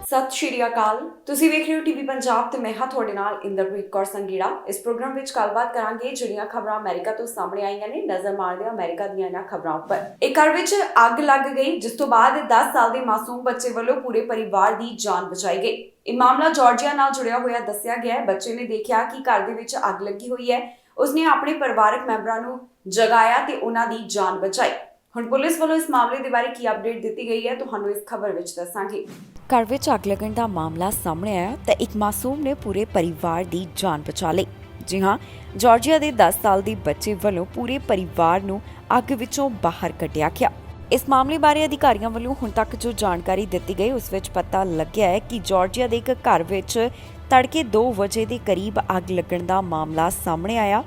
ਸਤਿ ਸ਼੍ਰੀ ਅਕਾਲ। ਤੁਸੀਂ ਵੇਖ ਰਹੇ ਹੋ ਟੀਵੀ ਪੰਜਾਬ ਤੇ ਮੈਂ ਹਾਂ ਤੁਹਾਡੇ ਨਾਲ ਇੰਦਰਪ੍ਰੀਤ ਕੌਰ ਸੰਗੀੜਾ। ਇਸ ਪ੍ਰੋਗਰਾਮ ਵਿੱਚ ਗੱਲਬਾਤ ਕਰਾਂਗੇ ਜਿਹੜੀਆਂ ਖਬਰਾਂ ਅਮਰੀਕਾ ਤੋਂ ਸਾਹਮਣੇ ਆਈਆਂ ਨੇ। ਨਜ਼ਰ ਮਾਰਦੇ ਹਾਂ ਅਮਰੀਕਾ ਦੀਆਂ ਇਹਨਾਂ ਖਬਰਾਂ ਉੱਪਰ। ਇੱਕ ਘਰ ਵਿੱਚ ਅੱਗ ਲੱਗ ਗਈ, ਜਿਸ ਤੋਂ ਬਾਅਦ 10 ਸਾਲ ਦੇ ਮਾਸੂਮ ਬੱਚੇ ਵੱਲੋਂ ਪੂਰੇ ਪਰਿਵਾਰ ਦੀ ਜਾਨ ਬਚਾਈ ਗਈ। ਇਹ ਮਾਮਲਾ ਜਾਰਜੀਆ ਨਾਲ ਜੁੜਿਆ ਹੋਇਆ ਦੱਸਿਆ ਗਿਆ ਹੈ। ਬੱਚੇ ਨੇ ਦੇਖਿਆ ਕਿ ਘਰ ਦੇ ਵਿੱਚ ਅੱਗ ਲੱਗੀ ਹੋਈ ਹੈ। ਉਸਨੇ ਆਪਣੇ ਪਰਿਵਾਰਕ ਮੈਂਬਰਾਂ ਨੂੰ ਜਗਾਇਆ ਤੇ ਉਹਨਾਂ ਦੀ ਜਾਨ ਬਚਾਈ। ਹੁਣ ਪੁਲਿਸ ਵੱਲੋਂ ਇਸ ਮਾਮਲੇ ਦੇ ਬਾਰੇ ਕੀ ਅਪਡੇਟ ਦਿੱਤੀ ਗਈ ਹੈ, ਤੁਹਾਨੂੰ ਇਸ ਖਬਰ ਵਿੱਚ ਦੱਸਾਂਗੇ। ਘਰ ਵਿੱਚ ਅੱਗ ਲੱਗਣ ਦਾ ਮਾਮਲਾ ਸਾਹਮਣੇ ਆਇਆ ਤਾਂ ਇੱਕ ਮਾਸੂਮ ਨੇ ਪੂਰੇ ਪਰਿਵਾਰ ਦੀ ਜਾਨ ਬਚਾ ਲਈ। ਜੀ ਹਾਂ, ਜਾਰਜੀਆ ਦੇ 10 ਸਾਲ ਦੇ ਬੱਚੇ ਵੱਲੋਂ ਪੂਰੇ ਪਰਿਵਾਰ ਨੂੰ ਅੱਗ ਵਿੱਚੋਂ ਬਾਹਰ ਕੱਢਿਆ ਗਿਆ। ਇਸ ਮਾਮਲੇ ਬਾਰੇ ਅਧਿਕਾਰੀਆਂ ਵੱਲੋਂ ਹੁਣ ਤੱਕ ਜੋ ਜਾਣਕਾਰੀ ਦਿੱਤੀ ਗਈ ਉਸ ਵਿੱਚ ਪਤਾ ਲੱਗਿਆ ਹੈ ਕਿ ਜਾਰਜੀਆ ਦੇ ਇੱਕ ਘਰ ਵਿੱਚ ਤੜਕੇ 2 ਵਜੇ ਦੇ ਕਰੀਬ ਅੱਗ ਲੱਗਣ ਦਾ ਮਾਮਲਾ ਸਾਹਮਣੇ ਆਇਆ।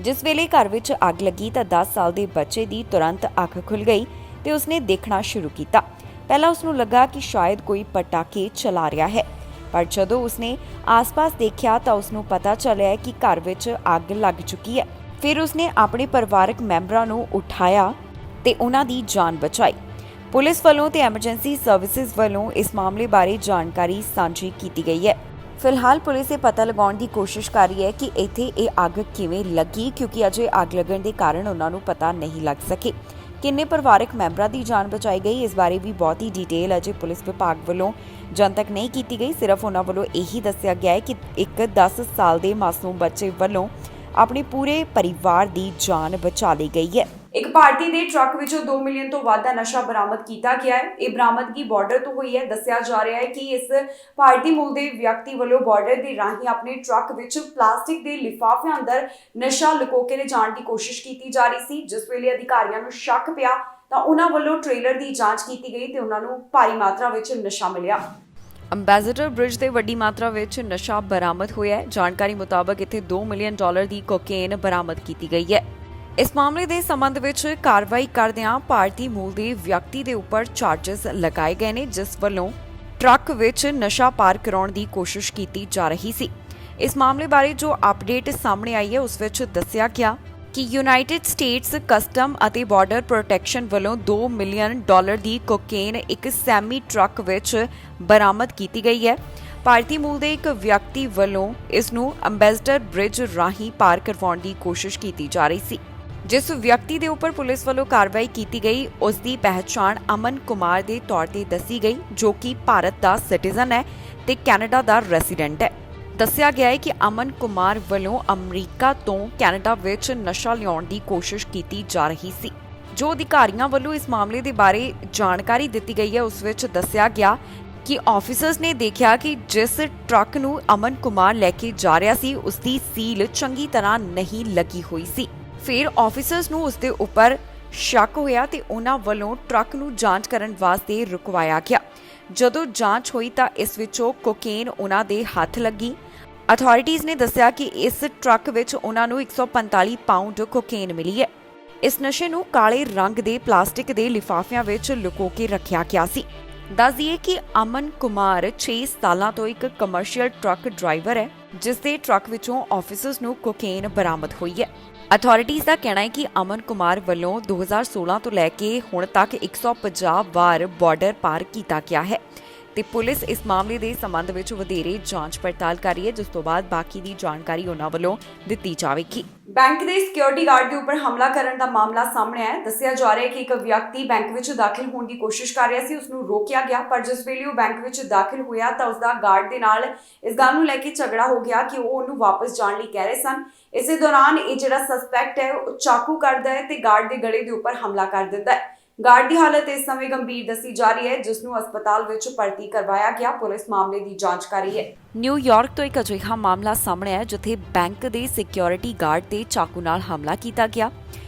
ਜਿਸ ਵੇਲੇ ਘਰ ਵਿੱਚ ਅੱਗ ਲੱਗੀ ਤਾਂ 10 ਸਾਲ ਦੇ ਬੱਚੇ ਦੀ ਤੁਰੰਤ ਅੱਖ ਖੁੱਲ ਗਈ ਤੇ ਉਸਨੇ ਦੇਖਣਾ ਸ਼ੁਰੂ ਕੀਤਾ। ਪਹਿਲਾਂ ਉਸਨੂੰ ਲੱਗਾ ਕਿ ਸ਼ਾਇਦ ਕੋਈ ਪਟਾਕੇ ਚਲਾ ਰਿਹਾ ਹੈ, ਪਰ ਜਦੋਂ ਉਸਨੇ ਆਸ-ਪਾਸ ਦੇਖਿਆ ਤਾਂ ਉਸਨੂੰ ਪਤਾ ਚੱਲਿਆ ਕਿ ਘਰ ਵਿੱਚ ਅੱਗ ਲੱਗ ਚੁੱਕੀ ਹੈ। ਫਿਰ ਉਸਨੇ ਆਪਣੇ ਪਰਿਵਾਰਕ ਮੈਂਬਰਾਂ ਨੂੰ ਉਠਾਇਆ ਤੇ ਉਹਨਾਂ ਦੀ ਜਾਨ ਬਚਾਈ। ਪੁਲਿਸ ਵੱਲੋਂ ਤੇ ਐਮਰਜੈਂਸੀ ਸਰਵਿਸਿਜ਼ ਵੱਲੋਂ ਇਸ ਮਾਮਲੇ ਬਾਰੇ ਜਾਣਕਾਰੀ ਸਾਂਝੀ ਕੀਤੀ ਗਈ ਹੈ। ਫਿਲਹਾਲ ਪੁਲਿਸ ਇਹ ਪਤਾ ਲਗਾਉਣ ਦੀ ਕੋਸ਼ਿਸ਼ ਕਰ ਰਹੀ ਹੈ ਕਿ ਇੱਥੇ ਇਹ ਅੱਗ ਕਿਵੇਂ ਲੱਗੀ, ਕਿਉਂਕਿ ਅਜੇ ਅੱਗ ਲੱਗਣ ਦੇ ਕਾਰਨ ਉਹਨਾਂ ਨੂੰ ਪਤਾ ਨਹੀਂ ਲੱਗ ਸਕੇ। ਕਿੰਨੇ ਪਰਿਵਾਰਕ ਮੈਂਬਰਾਂ ਦੀ ਜਾਨ ਬਚਾਈ ਗਈ, ਇਸ ਬਾਰੇ ਵੀ ਬਹੁਤੀ ਡਿਟੇਲ ਅਜੇ ਪੁਲਿਸ ਵਿਭਾਗ ਵੱਲੋਂ ਜਨਤਕ ਨਹੀਂ ਕੀਤੀ ਗਈ। ਸਿਰਫ ਉਹਨਾਂ ਵੱਲੋਂ ਇਹੀ ਦੱਸਿਆ ਗਿਆ ਹੈ ਕਿ ਇੱਕ 10 ਸਾਲ ਦੇ ਮਾਸੂਮ ਬੱਚੇ ਵੱਲੋਂ ਆਪਣੇ ਪੂਰੇ ਪਰਿਵਾਰ ਦੀ ਜਾਨ ਬਚਾ ਲਈ ਗਈ ਹੈ। ਇੱਕ ਭਾਰਤੀ ਦੇ ਟਰੱਕ ਵਿੱਚੋਂ 2 ਮਿਲੀਅਨ ਤੋਂ ਵੱਧ ਦਾ ਨਸ਼ਾ ਬਰਾਮਦ ਕੀਤਾ ਗਿਆ ਹੈ। ਇਹ ਬਰਾਮਦਗੀ ਬਾਰਡਰ ਤੋਂ ਹੋਈ ਹੈ। ਦੱਸਿਆ ਜਾ ਰਿਹਾ ਹੈ ਕਿ ਇਸ ਭਾਰਤੀ ਮੂਲ ਦੇ ਵਿਅਕਤੀ ਵੱਲੋਂ ਬਾਰਡਰ ਦੇ ਰਾਹੀਂ ਆਪਣੇ ਟਰੱਕ ਵਿੱਚ ਪਲਾਸਟਿਕ ਦੇ ਲਿਫਾਫਿਆਂ ਅੰਦਰ ਨਸ਼ਾ ਲੁਕੋ ਕੇ ਲਿਜਾਣ ਦੀ ਕੋਸ਼ਿਸ਼ ਕੀਤੀ ਜਾ ਰਹੀ ਸੀ। ਜਿਸ ਵੇਲੇ ਅਧਿਕਾਰੀਆਂ ਨੂੰ ਸ਼ੱਕ ਪਿਆ ਤਾਂ ਉਹਨਾਂ ਵੱਲੋਂ ਟ੍ਰੇਲਰ ਦੀ ਜਾਂਚ ਕੀਤੀ ਗਈ ਤੇ ਉਹਨਾਂ ਨੂੰ ਭਾਰੀ ਮਾਤਰਾ ਵਿੱਚ ਨਸ਼ਾ ਮਿਲਿਆ। ਅੰਬੈਸਡਰ ਬ੍ਰਿਜ ਤੇ ਵੱਡੀ ਮਾਤਰਾ ਵਿੱਚ ਨਸ਼ਾ ਬਰਾਮਦ ਹੋਇਆ ਹੈ। ਜਾਣਕਾਰੀ ਮੁਤਾਬਕ ਇੱਥੇ $2 ਮਿਲੀਅਨ ਦੀ ਕੋਕੇਨ ਬਰਾਮਦ ਕੀਤੀ ਗਈ ਹੈ। ਇਸ ਮਾਮਲੇ ਦੇ ਸੰਬੰਧ ਵਿੱਚ ਕਾਰਵਾਈ ਕਰਦਿਆਂ ਭਾਰਤੀ ਮੂਲ ਦੇ ਵਿਅਕਤੀ ਦੇ ਉੱਪਰ ਚਾਰਜਸ ਲਗਾਏ ਗਏ ਨੇ, ਜਿਸ ਵੱਲੋਂ ਟਰੱਕ ਵਿੱਚ ਨਸ਼ਾ ਪਾਰ ਕਰਾਉਣ ਦੀ ਕੋਸ਼ਿਸ਼ ਕੀਤੀ ਜਾ ਰਹੀ ਸੀ। ਇਸ ਮਾਮਲੇ ਬਾਰੇ ਜੋ ਅਪਡੇਟ ਸਾਹਮਣੇ ਆਈ ਹੈ ਉਸ ਵਿੱਚ ਦੱਸਿਆ ਗਿਆ ਕਿ ਯੂਨਾਈਟਿਡ ਸਟੇਟਸ ਕਸਟਮ ਅਤੇ ਬਾਰਡਰ ਪ੍ਰੋਟੈਕਸ਼ਨ ਵੱਲੋਂ $2 ਮਿਲੀਅਨ ਦੀ ਕੋਕੇਨ ਇੱਕ ਸੈਮੀ ਟਰੱਕ ਵਿੱਚ ਬਰਾਮਦ ਕੀਤੀ ਗਈ ਹੈ। ਭਾਰਤੀ ਮੂਲ ਦੇ ਇੱਕ ਵਿਅਕਤੀ ਵੱਲੋਂ ਇਸ ਨੂੰ ਅੰਬੈਸਡਰ ਬ੍ਰਿਜ ਰਾਹੀਂ ਪਾਰ ਕਰਵਾਉਣ ਦੀ ਕੋਸ਼ਿਸ਼ ਕੀਤੀ ਜਾ ਰਹੀ ਸੀ। ਜਿਸ ਵਿਅਕਤੀ ਦੇ ਉੱਪਰ ਪੁਲਿਸ ਵੱਲੋਂ ਕਾਰਵਾਈ ਕੀਤੀ ਗਈ ਉਸ ਦੀ ਪਹਿਚਾਣ ਅਮਨ ਕੁਮਾਰ ਦੇ ਤੌਰ ਤੇ ਦੱਸੀ ਗਈ, ਜੋ ਕਿ ਭਾਰਤ ਦਾ ਸਿਟੀਜ਼ਨ ਹੈ ਤੇ ਕੈਨੇਡਾ ਦਾ ਰੈਜ਼ੀਡੈਂਟ ਹੈ। ਦੱਸਿਆ ਗਿਆ ਹੈ ਕਿ ਅਮਨ ਕੁਮਾਰ ਵੱਲੋਂ ਅਮਰੀਕਾ ਤੋਂ ਕੈਨੇਡਾ ਵਿੱਚ ਨਸ਼ਾ ਲਿਆਉਣ ਦੀ ਕੋਸ਼ਿਸ਼ ਕੀਤੀ ਜਾ ਰਹੀ ਸੀ। ਜੋ ਅਧਿਕਾਰੀਆਂ ਵੱਲੋਂ ਇਸ ਮਾਮਲੇ ਦੇ ਬਾਰੇ ਜਾਣਕਾਰੀ ਦਿੱਤੀ ਗਈ ਹੈ ਉਸ ਵਿੱਚ ਦੱਸਿਆ ਗਿਆ ਕਿ ਆਫੀਸਰਸ ਨੇ ਦੇਖਿਆ ਕਿ ਜਿਸ ਟਰੱਕ ਨੂੰ ਅਮਨ ਕੁਮਾਰ ਲੈ ਕੇ ਜਾ ਰਿਹਾ ਸੀ ਉਸ ਦੀ ਸੀਲ ਚੰਗੀ ਤਰ੍ਹਾਂ ਨਹੀਂ ਲੱਗੀ ਹੋਈ ਸੀ। ਫਿਰ ਆਫੀਸਰਸ ਨੂੰ ਉਸ ਦੇ ਉੱਪਰ ਸ਼ੱਕ ਹੋਇਆ ਤੇ ਉਹਨਾਂ ਵੱਲੋਂ ਟਰੱਕ ਨੂੰ ਜਾਂਚ ਕਰਨ ਵਾਸਤੇ ਰੁਕਵਾਇਆ ਗਿਆ। ਜਦੋਂ ਜਾਂਚ ਹੋਈ ਤਾਂ ਇਸ ਵਿੱਚੋਂ ਕੋਕੇਨ ਉਹਨਾਂ ਦੇ ਹੱਥ ਲੱਗੀ। ਅਥਾਰਟੀਜ਼ ਨੇ ਦੱਸਿਆ ਕਿ ਇਸ ਟਰੱਕ ਵਿੱਚ ਉਹਨਾਂ ਨੂੰ 145 ਪਾਊਂਡ ਕੋਕੇਨ ਮਿਲੀ ਹੈ। ਇਸ ਨਸ਼ੇ ਨੂੰ ਕਾਲੇ ਰੰਗ ਦੇ ਪਲਾਸਟਿਕ ਦੇ ਲਿਫਾਫਿਆਂ ਵਿੱਚ ਲੁਕੋ ਕੇ ਰੱਖਿਆ ਗਿਆ ਸੀ। ਦੱਸ ਦਈਏ ਕਿ ਅਮਨ ਕੁਮਾਰ 6 ਸਾਲਾਂ ਤੋਂ ਇੱਕ ਕਮਰਸ਼ੀਅਲ ਟਰੱਕ ਡਰਾਈਵਰ ਹੈ, ਜਿਸ ਦੇ ਟਰੱਕ ਵਿੱਚੋਂ ਆਫੀਸਰਸ ਨੂੰ ਕੋਕੇਨ ਬਰਾਮਦ ਹੋਈ ਹੈ। ਅਥਾਰਟੀਜ਼ ਦਾ ਕਹਿਣਾ ਹੈ ਕਿ ਅਮਨ ਕੁਮਾਰ ਵੱਲੋਂ 2016 ਤੋਂ ਲੈ ਕੇ ਹੁਣ ਤੱਕ 150 ਵਾਰ ਬਾਰਡਰ ਪਾਰ ਕੀਤਾ ਗਿਆ ਹੈ ਤੇ ਪੁਲਿਸ ਇਸ ਮਾਮਲੇ ਦੇ ਸੰਬੰਧ ਵਿੱਚ ਵਧੇਰੇ ਜਾਂਚ ਪੜਤਾਲ ਕਰ ਰਹੀ ਹੈ, ਜਿਸ ਤੋਂ ਬਾਅਦ ਬਾਕੀ ਦੀ ਜਾਣਕਾਰੀ ਉਹਨਾਂ ਵੱਲੋਂ ਦਿੱਤੀ ਜਾਵੇਗੀ। ਬੈਂਕ ਦੇ ਸਿਕਿਉਰਿਟੀ ਗਾਰਡ ਦੇ ਉੱਪਰ ਹਮਲਾ ਕਰਨ ਦਾ ਮਾਮਲਾ ਸਾਹਮਣੇ ਆਇਆ। ਦੱਸਿਆ ਜਾ ਰਿਹਾ ਹੈ ਕਿ ਇੱਕ ਵਿਅਕਤੀ ਬੈਂਕ ਵਿੱਚ ਦਾਖਲ ਹੋਣ ਦੀ ਕੋਸ਼ਿਸ਼ ਕਰ ਰਿਹਾ ਸੀ। ਉਸ ਨੂੰ ਰੋਕਿਆ ਗਿਆ, ਪਰ ਜਿਸ ਵੇਲੇ ਉਹ ਬੈਂਕ ਵਿੱਚ ਦਾਖਲ ਹੋਇਆ ਤਾਂ ਉਸ ਦਾ ਗਾਰਡ ਦੇ ਨਾਲ ਇਸ ਗੱਲ ਨੂੰ ਲੈ ਕੇ ਝਗੜਾ ਹੋ ਗਿਆ ਕਿ ਉਹ ਉਹਨੂੰ ਵਾਪਸ ਜਾਣ ਲਈ ਕਹਿ ਰਹੇ ਸਨ। ਇਸੇ ਦੌਰਾਨ ਇਹ ਜਿਹੜਾ ਸਸਪੈਕਟ ਹੈ ਉਹ ਚਾਕੂ ਕੱਢਦਾ ਹੈ ਤੇ ਗਾਰਡ ਦੇ ਗਲੇ ਦੇ ਉੱਪਰ ਹਮਲਾ ਕਰ ਦਿੰਦਾ ਹੈ। ਗਾਰਡ ਦੀ ਹਾਲਤ ਇਸ ਸਮੇਂ ਗੰਭੀਰ ਦੱਸੀ ਜਾ ਰਹੀ ਹੈ, ਜਿਸ ਨੂੰ ਹਸਪਤਾਲ ਵਿੱਚ ਭਰਤੀ ਕਰਵਾਇਆ ਗਿਆ। ਪੁਲਿਸ ਮਾਮਲੇ ਦੀ ਜਾਂਚ ਕਰ ਰਹੀ ਹੈ। ਨਿਊਯਾਰਕ ਤੋਂ ਇੱਕ ਅਜਿਹਾ ਮਾਮਲਾ ਸਾਹਮਣੇ ਆਇਆ ਜਿੱਥੇ ਬੈਂਕ ਦੇ ਸਿਕਿਉਰਿਟੀ ਗਾਰਡ ਤੇ ਚਾਕੂ ਨਾਲ ਹਮਲਾ ਕੀਤਾ ਗਿਆ।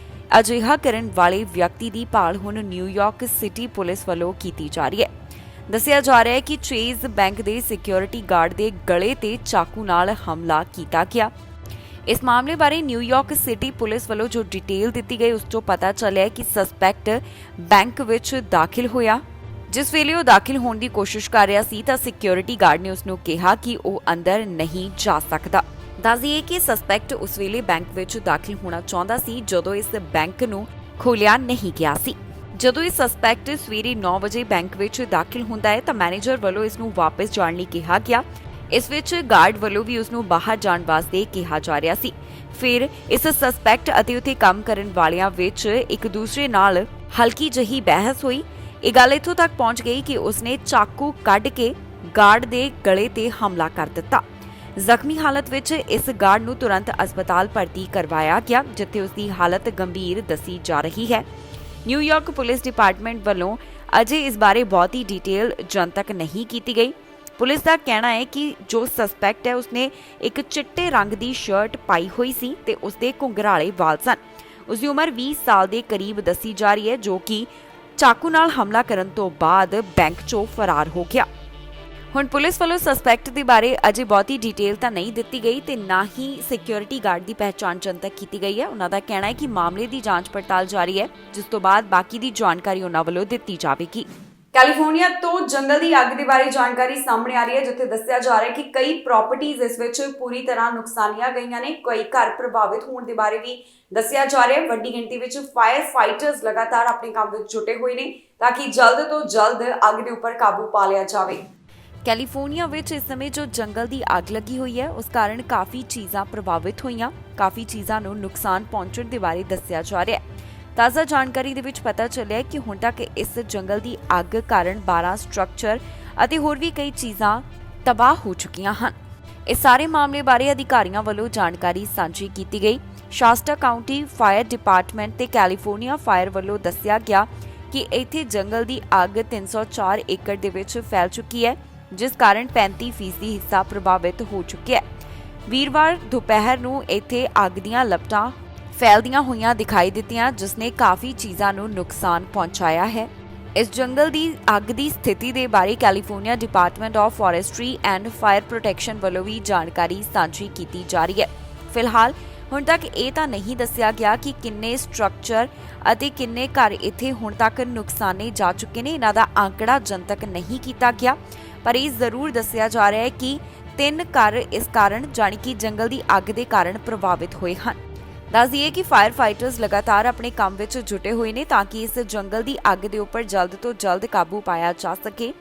ਅਜਿਹਾ ਕਰਨ ਵਾਲੇ ਵਿਅਕਤੀ ਦੀ ਭਾਲ ਹੁਣ ਨਿਊਯਾਰਕ ਸਿਟੀ ਪੁਲਿਸ ਵੱਲੋਂ ਕੀਤੀ ਜਾ ਰਹੀ ਹੈ। ਦੱਸਿਆ ਜਾ ਰਿਹਾ ਹੈ ਕਿ ਚੇਜ਼ ਬੈਂਕ ਦੇ ਸਿਕਿਉਰਿਟੀ ਗਾਰਡ ਦੇ ਗਲੇ ਤੇ ਚਾਕੂ ਨਾਲ ਹਮਲਾ ਕੀਤਾ ਗਿਆ। ਇਸ ਮਾਮਲੇ ਬਾਰੇ ਨਿਊਯਾਰਕ ਸਿਟੀ ਪੁਲਿਸ ਵੱਲੋਂ ਜੋ ਡਿਟੇਲ ਦਿੱਤੀ ਗਈ ਉਸ ਤੋਂ ਪਤਾ ਚੱਲਿਆ ਕਿ ਸਸਪੈਕਟ ਬੈਂਕ ਵਿੱਚ ਦਾਖਲ ਹੋਇਆ। ਜਿਸ ਵੇਲੇ ਉਹ ਦਾਖਲ ਹੋਣ ਦੀ ਕੋਸ਼ਿਸ਼ ਕਰ ਰਿਹਾ ਸੀ ਤਾਂ ਸਿਕਿਉਰਿਟੀ ਗਾਰਡ ਨੇ ਉਸ ਨੂੰ ਕਿਹਾ ਕਿ ਉਹ ਅੰਦਰ ਨਹੀਂ ਜਾ ਸਕਦਾ। ਦੱਸ ਦਈਏ ਕਿ ਸਸਪੈਕਟ ਉਸ ਵੇਲੇ ਬੈਂਕ ਵਿੱਚ ਦਾਖਲ ਹੋਣਾ ਚਾਹੁੰਦਾ ਸੀ ਜਦੋਂ ਇਸ ਬੈਂਕ ਨੂੰ ਖੋਲ੍ਹਿਆ ਨਹੀਂ ਗਿਆ ਸੀ। ਜਦੋਂ ਇਹ ਸਸਪੈਕਟ ਸਵੇਰੇ 9 ਵਜੇ ਬੈਂਕ ਵਿੱਚ ਦਾਖਲ ਹੁੰਦਾ ਹੈ ਤਾਂ ਮੈਨੇਜਰ ਵੱਲੋਂ ਇਸ ਨੂੰ ਵਾਪਸ ਜਾਣ ਲਈ ਕਿਹਾ ਗਿਆ। ਇਸ ਵਿੱਚ ਗਾਰਡ ਵੱਲੋਂ ਵੀ ਉਸ ਨੂੰ ਬਾਹਰ ਜਾਣ ਵਾਸਤੇ ਕਿਹਾ ਜਾ ਰਿਹਾ ਸੀ। ਫਿਰ ਇਸ ਸਸਪੈਕਟ ਅਤੇ ਉੱਥੇ ਕੰਮ ਕਰਨ ਵਾਲਿਆਂ ਵਿੱਚ ਇੱਕ ਦੂਸਰੇ ਨਾਲ ਹਲਕੀ ਜਿਹੀ ਬਹਿਸ ਹੋਈ। ਇਹ ਗੱਲ ਇੱਥੋਂ ਤੱਕ ਪਹੁੰਚ ਗਈ ਕਿ ਉਸਨੇ ਚਾਕੂ ਕੱਢ ਕੇ ਗਾਰਡ ਦੇ ਗਲੇ ਤੇ ਹਮਲਾ ਕਰ ਦਿੱਤਾ। ਜ਼ਖਮੀ ਹਾਲਤ ਵਿੱਚ ਇਸ ਗਾਰਡ ਨੂੰ ਤੁਰੰਤ ਹਸਪਤਾਲ ਭਰਤੀ ਕਰਵਾਇਆ ਗਿਆ, ਜਿੱਥੇ ਉਸ ਦੀ ਹਾਲਤ ਗੰਭੀਰ ਦੱਸੀ ਜਾ ਰਹੀ ਹੈ। ਨਿਊਯਾਰਕ ਪੁਲਿਸ ਡਿਪਾਰਟਮੈਂਟ ਵੱਲੋਂ ਅਜੇ ਇਸ ਬਾਰੇ ਬਹੁਤੀ ਡਿਟੇਲ ਜਨਤਕ ਨਹੀਂ ਕੀਤੀ ਗਈ। ਪੁਲਿਸ ਦਾ ਕਹਿਣਾ ਹੈ ਕਿ ਜੋ ਸਸਪੈਕਟ ਹੈ ਉਸਨੇ ਇੱਕ ਚਿੱਟੇ ਰੰਗ ਦੀ ਸ਼ਰਟ ਪਾਈ ਹੋਈ ਸੀ ਤੇ ਉਸਦੇ ਘੁੰਗਰਾਲੇ ਵਾਲ ਸਨ। ਉਸਦੀ ਉਮਰ 20 ਸਾਲ ਦੇ ਕਰੀਬ ਦੱਸੀ ਜਾ ਰਹੀ ਹੈ, ਜੋ ਕਿ ਚਾਕੂ ਨਾਲ ਹਮਲਾ ਕਰਨ ਤੋਂ ਬਾਅਦ ਬੈਂਕ 'ਚੋਂ ਫਰਾਰ ਹੋ ਗਿਆ। ਹੁਣ ਪੁਲਿਸ ਵੱਲੋਂ ਸਸਪੈਕਟ ਦੇ ਬਾਰੇ ਅਜੇ ਬਹੁਤੀ ਡਿਟੇਲ ਤਾਂ ਨਹੀਂ ਦਿੱਤੀ ਗਈ ਤੇ ਨਾ ਹੀ ਸਿਕਿਉਰਿਟੀ ਗਾਰਡ ਦੀ ਪਹਿਚਾਣ ਜਨਤਕ ਕੀਤੀ ਗਈ ਹੈ। ਉਹਨਾਂ ਦਾ ਕਹਿਣਾ ਹੈ ਕਿ ਮਾਮਲੇ ਦੀ ਜਾਂਚ ਪੜਤਾਲ ਜਾਰੀ ਹੈ, ਜਿਸ ਤੋਂ ਬਾਅਦ ਬਾਕੀ ਦੀ ਜਾਣਕਾਰੀ ਉਹਨਾਂ ਵੱਲੋਂ ਦਿੱਤੀ ਜਾਵੇਗੀ। ਕੈਲੀਫੋਰਨੀਆ ਤੋਂ ਜੰਗਲ ਦੀ ਅੱਗ ਦੇ ਬਾਰੇ ਜਾਣਕਾਰੀ ਸਾਹਮਣੇ ਆ ਰਹੀ ਹੈ, ਜਿੱਥੇ ਦੱਸਿਆ ਜਾ ਰਿਹਾ ਹੈ ਕਿ ਕਈ ਪ੍ਰਾਪਰਟੀਆਂ ਇਸ ਵਿੱਚ ਪੂਰੀ ਤਰ੍ਹਾਂ ਨੁਕਸਾਨੀਆਂ ਗਈਆਂ ਨੇ। ਕਈ ਘਰ ਪ੍ਰਭਾਵਿਤ ਹੋਣ ਦੇ ਬਾਰੇ ਵੀ ਦੱਸਿਆ ਜਾ ਰਿਹਾ ਹੈ। ਵੱਡੀ ਗਿਣਤੀ ਵਿੱਚ ਫਾਇਰ ਫਾਈਟਰਸ ਲਗਾਤਾਰ ਆਪਣੇ ਕੰਮ ਵਿੱਚ ਜੁਟੇ ਹੋਏ ਨੇ ਤਾਂ ਕਿ ਜਲਦ ਤੋਂ ਜਲਦ ਅੱਗ ਦੇ ਉੱਪਰ ਕਾਬੂ ਪਾ ਲਿਆ ਜਾਵੇ। ਕੈਲੀਫੋਰਨੀਆ ਵਿੱਚ ਇਸ ਸਮੇਂ ਜੋ ਜੰਗਲ ਦੀ ਅੱਗ ਲੱਗੀ ਹੋਈ ਹੈ, ਉਸ ਕਾਰਨ ਕਾਫੀ ਚੀਜ਼ਾਂ ਪ੍ਰਭਾਵਿਤ ਹੋਈਆਂ, ਕਾਫੀ ਚੀਜ਼ਾਂ ਨੂੰ ਨੁਕਸਾਨ ਪਹੁੰਚਣ ਦੇ ਬਾਰੇ ਦੱਸਿਆ ਜਾ ਰਿਹਾ ਹੈ। ਤਾਜ਼ਾ ਜਾਣਕਾਰੀ ਦੇ ਵਿੱਚ ਪਤਾ ਚੱਲਿਆ ਕਿ ਹੁਣ ਤੱਕ ਇਸ ਜੰਗਲ ਦੀ ਅੱਗ ਕਾਰਨ 12 ਸਟਰਕਚਰ ਅਤੇ ਹੋਰ ਵੀ ਕਈ ਚੀਜ਼ਾਂ ਤਬਾਹ ਹੋ ਚੁੱਕੀਆਂ ਹਨ। ਇਸ ਸਾਰੇ ਮਾਮਲੇ ਬਾਰੇ ਅਧਿਕਾਰੀਆਂ ਵੱਲੋਂ ਜਾਣਕਾਰੀ ਸਾਂਝੀ ਕੀਤੀ ਗਈ। ਸ਼ਾਸਟਾ ਕਾਉਂਟੀ ਫਾਇਰ ਡਿਪਾਰਟਮੈਂਟ ਤੇ ਕੈਲੀਫੋਰਨੀਆ ਫਾਇਰ ਵੱਲੋਂ ਦੱਸਿਆ ਗਿਆ ਕਿ ਇੱਥੇ ਜੰਗਲ ਦੀ ਅੱਗ 304 ਏਕੜ ਦੇ ਵਿੱਚ ਫੈਲ ਚੁੱਕੀ ਹੈ, ਜਿਸ ਕਾਰਨ 35% ਹਿੱਸਾ ਪ੍ਰਭਾਵਿਤ ਹੋ ਚੁੱਕਿਆ ਹੈ। ਵੀਰਵਾਰ ਦੁਪਹਿਰ ਨੂੰ ਇੱਥੇ ਅੱਗ ਦੀਆਂ ਲਪਟਾਂ ਫੈਲਦੀਆਂ ਹੋਈਆਂ ਦਿਖਾਈ ਦਿੱਤੀਆਂ, ਜਿਸ ਨੇ ਕਾਫੀ ਚੀਜ਼ਾਂ ਨੂੰ ਨੁਕਸਾਨ ਪਹੁੰਚਾਇਆ ਹੈ। ਇਸ ਜੰਗਲ ਦੀ ਅੱਗ ਦੀ ਸਥਿਤੀ ਦੇ ਬਾਰੇ California department of forestry and fire protection ਵੱਲੋਂ ਵੀ ਜਾਣਕਾਰੀ ਸਾਂਝੀ ਕੀਤੀ ਜਾ ਰਹੀ ਹੈ। ਫਿਲਹਾਲ ਹੁਣ ਤੱਕ ਇਹ ਤਾਂ ਨਹੀਂ ਦੱਸਿਆ ਗਿਆ ਕਿ ਕਿੰਨੇ ਸਟਰਕਚਰ ਅਤੇ ਕਿੰਨੇ ਘਰ ਇੱਥੇ ਹੁਣ ਤੱਕ ਨੁਕਸਾਨੇ ਜਾ ਚੁੱਕੇ ਨੇ। ਇਹਨਾਂ ਦਾ ਆંકੜਾ ਜਨਤਕ ਨਹੀਂ ਕੀਤਾ ਗਿਆ, ਪਰ ਇਹ ਜ਼ਰੂਰ ਦੱਸਿਆ ਜਾ ਰਿਹਾ ਹੈ ਕਿ 3 ਘਰ ਇਸ ਕਾਰਨ ਜਾਣੀ ਕਿ ਜੰਗਲ ਦੀ ਅੱਗ ਦੇ ਕਾਰਨ ਪ੍ਰਭਾਵਿਤ ਹੋਏ ਹਨ। ਦੱਸ ਦਈਏ ਕਿ ਫਾਇਰ ਫਾਈਟਰਸ ਲਗਾਤਾਰ ਆਪਣੇ ਕੰਮ ਵਿੱਚ ਜੁਟੇ ਹੋਏ ਨੇ ਤਾਂ ਕਿ ਇਸ ਜੰਗਲ ਦੀ ਅੱਗ ਦੇ ਉੱਪਰ ਜਲਦ ਤੋਂ ਜਲਦ ਕਾਬੂ ਪਾਇਆ ਜਾ ਸਕੇ।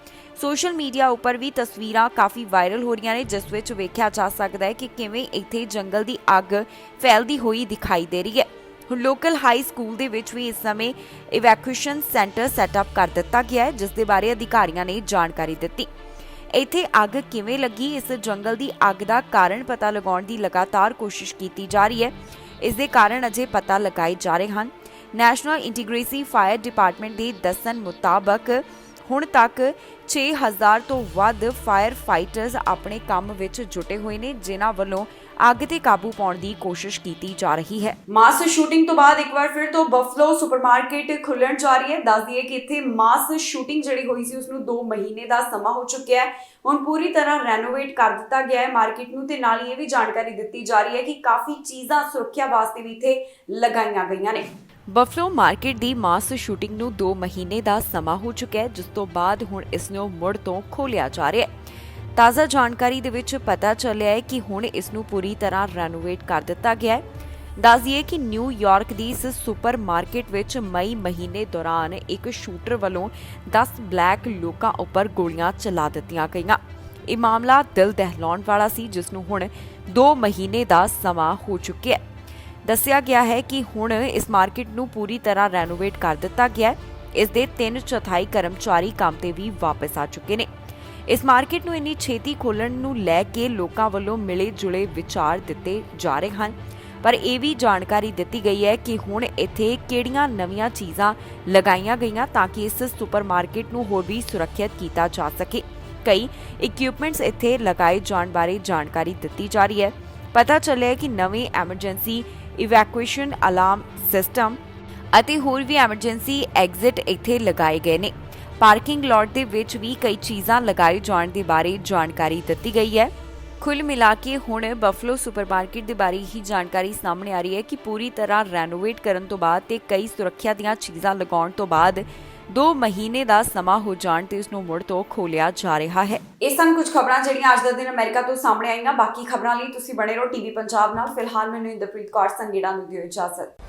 ਸੋਸ਼ਲ ਮੀਡੀਆ ਉੱਪਰ ਵੀ ਤਸਵੀਰਾਂ ਕਾਫੀ ਵਾਇਰਲ ਹੋ ਰਹੀਆਂ ਨੇ, ਜਿਸ ਵਿੱਚ ਵੇਖਿਆ ਜਾ ਸਕਦਾ ਹੈ ਕਿ ਕਿਵੇਂ ਇੱਥੇ ਜੰਗਲ ਦੀ ਅੱਗ ਫੈਲਦੀ ਹੋਈ ਦਿਖਾਈ ਦੇ ਰਹੀ ਹੈ। ਹੁਣ ਲੋਕਲ ਹਾਈ ਸਕੂਲ ਦੇ ਵਿੱਚ ਵੀ ਇਸ ਸਮੇਂ ਇਵੈਕੂਏਸ਼ਨ ਸੈਂਟਰ ਸੈਟਅਪ ਕਰ ਦਿੱਤਾ ਗਿਆ ਹੈ, ਜਿਸ ਦੇ ਬਾਰੇ ਅਧਿਕਾਰੀਆਂ ਨੇ ਜਾਣਕਾਰੀ ਦਿੱਤੀ। ਇੱਥੇ ਅੱਗ ਕਿਵੇਂ ਲੱਗੀ, ਇਸ ਜੰਗਲ ਦੀ ਅੱਗ ਦਾ ਕਾਰਨ ਪਤਾ ਲਗਾਉਣ ਦੀ ਲਗਾਤਾਰ ਕੋਸ਼ਿਸ਼ ਕੀਤੀ ਜਾ ਰਹੀ ਹੈ। ਇਸ ਦੇ ਕਾਰਨ ਅਜੇ ਪਤਾ ਲਗਾਏ ਜਾ ਰਹੇ ਹਨ। ਨੈਸ਼ਨਲ ਇੰਟੀਗ੍ਰੇਸੀ ਫਾਇਰ ਡਿਪਾਰਟਮੈਂਟ ਦੇ ਦੱਸਣ ਮੁਤਾਬਕ ਹੁਣ ਤੱਕ 6000 ਤੋਂ ਵੱਧ ਫਾਇਰ ਫਾਈਟਰਸ ਆਪਣੇ ਕੰਮ ਵਿੱਚ ਜੁਟੇ ਹੋਏ ਨੇ, ਜਿਨ੍ਹਾਂ ਵੱਲੋਂ ਅੱਗ ਤੇ ਕਾਬੂ ਪਾਉਣ ਦੀ ਕੋਸ਼ਿਸ਼ ਕੀਤੀ ਜਾ ਰਹੀ ਹੈ। ਮਾਸ ਸ਼ੂਟਿੰਗ ਤੋਂ ਬਾਅਦ ਇੱਕ ਵਾਰ ਫਿਰ ਤੋਂ ਬਫਲੋ ਸੁਪਰਮਾਰਕੀਟ ਖੁੱਲਣ ਜਾ ਰਹੀ ਹੈ। ਦੱਸ ਦਈਏ ਕਿ ਇੱਥੇ ਮਾਸ ਸ਼ੂਟਿੰਗ ਜਿਹੜੀ ਹੋਈ ਸੀ ਉਸ ਨੂੰ 2 ਮਹੀਨੇ ਦਾ ਸਮਾਂ ਹੋ ਚੁੱਕਿਆ ਹੈ। ਹੁਣ ਪੂਰੀ ਤਰ੍ਹਾਂ ਰੈਨੋਵੇਟ ਕਰ ਦਿੱਤਾ ਗਿਆ ਹੈ ਮਾਰਕੀਟ ਨੂੰ, ਤੇ ਨਾਲ ਹੀ ਇਹ ਵੀ ਜਾਣਕਾਰੀ ਦਿੱਤੀ ਜਾ ਰਹੀ ਹੈ ਕਿ ਕਾਫੀ ਚੀਜ਼ਾਂ ਸੁਰੱਖਿਆ ਵਾਸਤੇ ਵੀ ਇੱਥੇ ਲਗਾਈਆਂ ਗਈਆਂ ਨੇ। ਬਫਲੋ ਮਾਰਕੀਟ ਦੀ ਮਾਸ ਸ਼ੂਟਿੰਗ ਨੂੰ 2 ਮਹੀਨੇ ਦਾ ਸਮਾਂ ਹੋ ਚੁੱਕਿਆ ਹੈ, ਜਿਸ ਤੋਂ ਬਾਅਦ ਹੁਣ ਇਸ ਨੂੰ ਮੁੜ ਤੋਂ ਖੋਲ੍ਹਿਆ ਜਾ ਰਿਹਾ ਹੈ। ਤਾਜ਼ਾ ਜਾਣਕਾਰੀ ਦੇ ਵਿੱਚ ਪਤਾ ਚੱਲਿਆ ਹੈ ਕਿ ਹੁਣ ਇਸ ਨੂੰ ਪੂਰੀ ਤਰ੍ਹਾਂ ਰੈਨੋਵੇਟ ਕਰ ਦਿੱਤਾ ਗਿਆ ਹੈ। ਦੱਸ ਦਈਏ ਕਿ ਨਿਊਯਾਰਕ ਦੀ ਇਸ ਸੁਪਰ ਮਾਰਕੀਟ ਵਿੱਚ ਮਈ ਮਹੀਨੇ ਦੌਰਾਨ ਇੱਕ ਸ਼ੂਟਰ ਵੱਲੋਂ 10 ਬਲੈਕ ਲੋਕਾਂ ਉੱਪਰ ਗੋਲੀਆਂ ਚਲਾ ਦਿੱਤੀਆਂ ਗਈਆਂ। ਇਹ ਮਾਮਲਾ ਦਿਲ ਦਹਿਲਾਉਣ ਵਾਲਾ ਸੀ, ਜਿਸ ਨੂੰ ਹੁਣ 2 ਮਹੀਨੇ ਦਾ ਸਮਾਂ ਹੋ ਚੁੱਕਿਆ ਹੈ। ਦੱਸਿਆ ਗਿਆ ਹੈ ਕਿ ਹੁਣ ਇਸ ਮਾਰਕੀਟ ਨੂੰ ਪੂਰੀ ਤਰ੍ਹਾਂ ਰੈਨੋਵੇਟ ਕਰ ਦਿੱਤਾ ਗਿਆ ਹੈ। ਇਸ ਦੇ 3/4 ਕਰਮਚਾਰੀ ਕੰਮ ਤੇ ਵੀ ਵਾਪਸ ਆ ਚੁੱਕੇ ਨੇ। ਇਸ ਮਾਰਕੀਟ ਨੂੰ ਇੰਨੀ ਛੇਤੀ ਖੋਲ੍ਹਣ ਨੂੰ ਲੈ ਕੇ ਲੋਕਾਂ ਵੱਲੋਂ ਮਿਲੇ ਜੁਲੇ ਵਿਚਾਰ ਦਿੱਤੇ ਜਾ ਰਹੇ ਹਨ, ਪਰ ਇਹ ਵੀ ਜਾਣਕਾਰੀ ਦਿੱਤੀ ਗਈ ਹੈ ਕਿ ਹੁਣ ਇੱਥੇ ਕਿਹੜੀਆਂ ਨਵੀਆਂ ਚੀਜ਼ਾਂ ਲਗਾਈਆਂ ਗਈਆਂ ਤਾਂ ਕਿ ਇਸ ਸੁਪਰਮਾਰਕੀਟ ਨੂੰ ਹੋਰ ਵੀ ਸੁਰੱਖਿਅਤ ਕੀਤਾ ਜਾ ਸਕੇ। ਕਈ ਇਕਵਿਪਮੈਂਟਸ ਇੱਥੇ ਲਗਾਏ ਜਾਣ ਬਾਰੇ ਜਾਣਕਾਰੀ ਦਿੱਤੀ ਜਾ ਰਹੀ ਹੈ। ਪਤਾ ਚੱਲਿਆ ਕਿ ਨਵੇਂ ਐਮਰਜੈਂਸੀ ਇਵੈਕੂਏਸ਼ਨ ਅਲਾਰਮ ਸਿਸਟਮ ਅਤੇ ਹੋਰ ਵੀ ਐਮਰਜੈਂਸੀ ਐਗਜ਼ਿਟ ਇੱਥੇ ਲਗਾਏ ਗਏ ਨੇ। ਪਾਰਕਿੰਗ ਲਾਟ ਦੇ ਵਿੱਚ ਵੀ ਕਈ ਚੀਜ਼ਾਂ ਲਗਾਏ ਜਾਣ ਦੇ ਬਾਰੇ ਜਾਣਕਾਰੀ ਦਿੱਤੀ ਗਈ ਹੈ। ਕੁੱਲ ਮਿਲਾ ਕੇ ਹੁਣ ਬਫਲੋ ਸੁਪਰਮਾਰਕੀਟ ਦੇ ਬਾਰੇ ਹੀ ਜਾਣਕਾਰੀ ਸਾਹਮਣੇ ਆ ਰਹੀ ਹੈ ਕਿ ਪੂਰੀ ਤਰ੍ਹਾਂ ਰੈਨੋਵੇਟ ਕਰਨ ਤੋਂ ਬਾਅਦ ਤੇ ਕਈ ਸੁਰੱਖਿਆ ਦੀਆਂ ਚੀਜ਼ਾਂ ਲਗਾਉਣ ਤੋਂ ਬਾਅਦ 2 ਮਹੀਨੇ ਦਾ ਸਮਾਂ ਹੋ ਜਾਣ ਤੇ ਇਸ ਨੂੰ ਮੁੜ ਤੋਂ ਖੋਲ੍ਹਿਆ ਜਾ ਰਿਹਾ ਹੈ। ਇਹ ਸਨ ਕੁਝ ਖਬਰਾਂ ਜਿਹੜੀਆਂ ਅੱਜ ਦਾ ਦਿਨ ਅਮਰੀਕਾ ਤੋਂ ਸਾਹਮਣੇ ਆਈਆਂ। ਬਾਕੀ ਖਬਰਾਂ ਲਈ ਤੁਸੀਂ ਬਣੇ ਰਹੋ ਟੀਵੀ ਪੰਜਾਬ ਨਾਲ। ਫਿਲਹਾਲ ਮੈਨੂੰ ਇੰਦਰਪ੍ਰੀਤ ਕੌਰ ਸੰਗੀੜਾ ਨੂੰ ਦਿਓ ਇਜਾਜ਼ਤ।